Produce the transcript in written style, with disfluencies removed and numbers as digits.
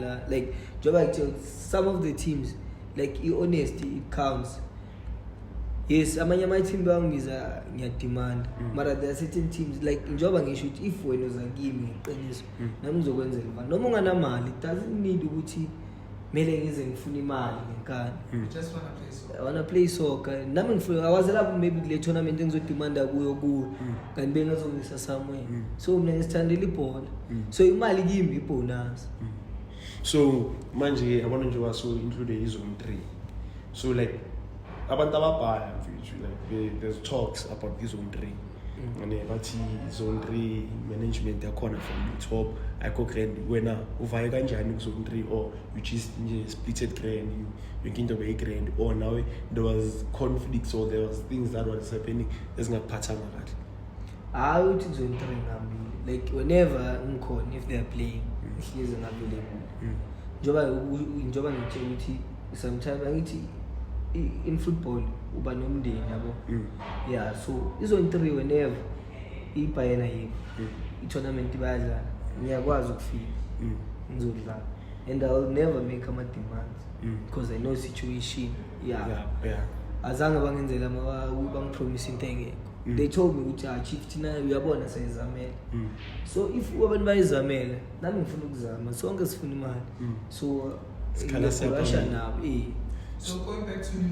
la like some of the teams like honesty it counts. Yes, amanye ama-team bayangibiza ngiyademand mara there are certain teams like njengoba ngisho ukuthi if wena uza kimi ngeqiniso nami ngizokwenzela imali noma unganamali it doesn't need ukuthi mele ngize ngifuna imali ngenkani. Just wanna play soccer. I wanna play soccer. Nami ngifuna awazela maybe kule tournament engizodemanda kuyo kanti bengazongisa somewhere. So mina ngisithandela ibhola. So imali kimi ibonus. So manje yabona nje waso include izone 3. So like abantu ababhaya mfethu like there's talks about this zone 3. And bathi zone 3 management yakhona from the top ayikho grand wena uvaye kanjani ku zone 3 or you just nje splitted grand you into be grand or now there was conflicts or there was things that was happening ezingakuphathanga kahle. I would zone 3 ngambi like whenever ngikhona if they are playing ihlezi ngavailable. Njoba ngitshela ukuthi sometimes angithi in football uba nomndeni yabo. Yeah, so izone 3 whenever ibayena yiko i-tournament bayadlala ngiyakwazi ukufika ngizodlala and I will never make ama demands because I know situation. Yeah. Azange bangenzela bangipromise into engekho. They told me ukuthi chief thina uyabona sayizamela. So if abantu bayizamela nami ngifuna ukuzama sonke sifuna imali. So sikhala separation now. So going back to you,